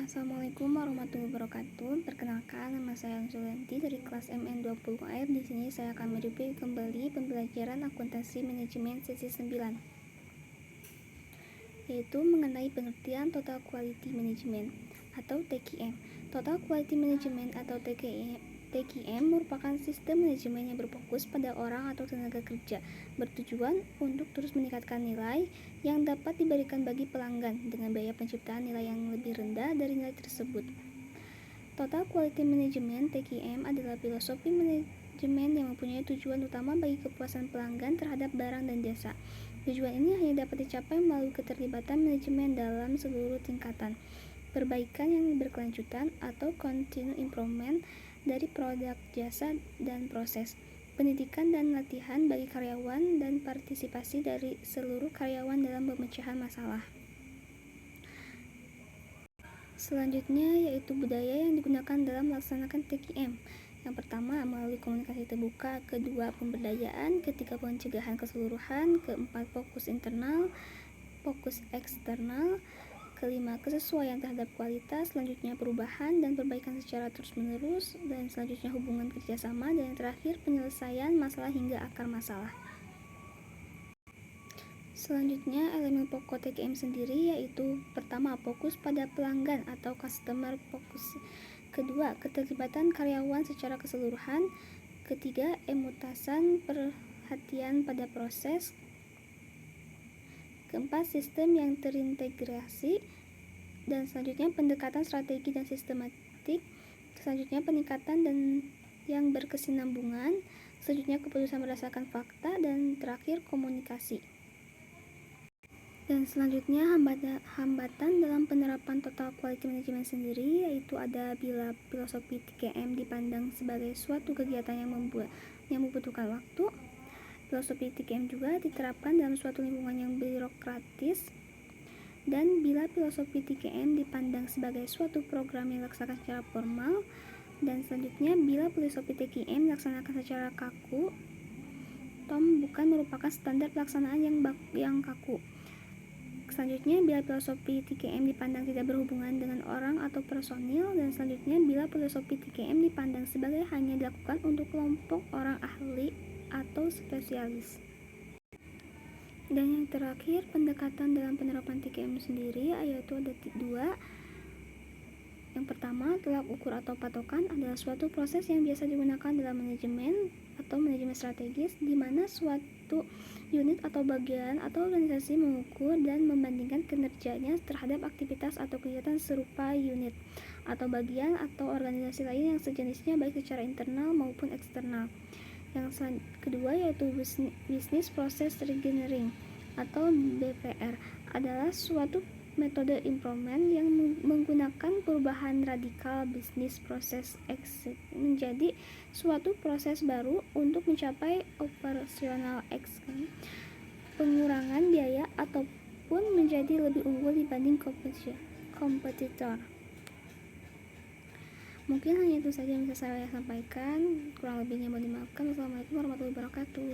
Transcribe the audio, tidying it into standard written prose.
Assalamualaikum warahmatullahi wabarakatuh. Perkenalkan, nama saya Sulanti dari kelas MN20R. Di sini saya akan mereview kembali pembelajaran akuntansi manajemen sesi 9, yaitu mengenai pengertian Total Quality Management atau TQM. Total Quality Management atau TQM merupakan sistem manajemen yang berfokus pada orang atau tenaga kerja, bertujuan untuk terus meningkatkan nilai yang dapat diberikan bagi pelanggan dengan biaya penciptaan nilai yang lebih rendah dari nilai tersebut. Total Quality Management (TQM) adalah filosofi manajemen yang mempunyai tujuan utama bagi kepuasan pelanggan terhadap barang dan jasa. Tujuan ini hanya dapat dicapai melalui keterlibatan manajemen dalam seluruh tingkatan perbaikan yang berkelanjutan atau continuous improvement dari produk, jasa, dan proses, pendidikan dan latihan bagi karyawan, dan partisipasi dari seluruh karyawan dalam pemecahan masalah. Selanjutnya yaitu budaya yang digunakan dalam melaksanakan TQM. Yang pertama, melalui komunikasi terbuka. Kedua, pemberdayaan. Ketiga, pencegahan keseluruhan. Keempat, fokus internal, fokus eksternal. Kelima, kesesuaian terhadap kualitas. Selanjutnya, perubahan dan perbaikan secara terus-menerus. Dan selanjutnya, hubungan kerjasama. Dan yang terakhir, penyelesaian masalah hingga akar masalah. Selanjutnya, elemen pokok TQM sendiri yaitu pertama, fokus pada pelanggan atau customer focus. Kedua, keterlibatan karyawan secara keseluruhan. Ketiga, emutasan perhatian pada proses. Keempat, sistem yang terintegrasi. Dan selanjutnya, pendekatan strategi dan sistematik. Selanjutnya, peningkatan dan yang berkesinambungan. Selanjutnya, keputusan berdasarkan fakta. Dan terakhir, komunikasi. Dan selanjutnya, hambatan dalam penerapan Total Quality Management sendiri yaitu ada bila filosofi TQM dipandang sebagai suatu kegiatan yang membutuhkan waktu. Filosofi TQM juga diterapkan dalam suatu lingkungan yang birokratis, dan bila filosofi TQM dipandang sebagai suatu program yang dilaksanakan secara formal. Dan selanjutnya, bila filosofi TQM dilaksanakan secara kaku, bukan merupakan standar pelaksanaan yang kaku. Selanjutnya, bila filosofi TQM dipandang tidak berhubungan dengan orang atau personil. Dan selanjutnya, bila filosofi TQM dipandang sebagai hanya dilakukan untuk kelompok orang ahli atau spesialis. Dan yang terakhir, pendekatan dalam penerapan TQM sendiri yaitu ada dua. Yang pertama, tolak ukur atau patokan adalah suatu proses yang biasa digunakan dalam manajemen atau manajemen strategis, di mana suatu unit atau bagian atau organisasi mengukur dan membandingkan kinerjanya terhadap aktivitas atau kegiatan serupa unit atau bagian atau organisasi lain yang sejenisnya, baik secara internal maupun eksternal. Yang kedua yaitu Business Process Reengineering atau BPR adalah suatu metode improvement yang menggunakan perubahan radikal bisnis proses exit menjadi suatu proses baru untuk mencapai operational excellence, pengurangan biaya, ataupun menjadi lebih unggul dibanding kompetitor. Mungkin hanya itu saja yang bisa saya sampaikan, kurang lebihnya mohon dimaafkan. Wassalamualaikum warahmatullahi wabarakatuh.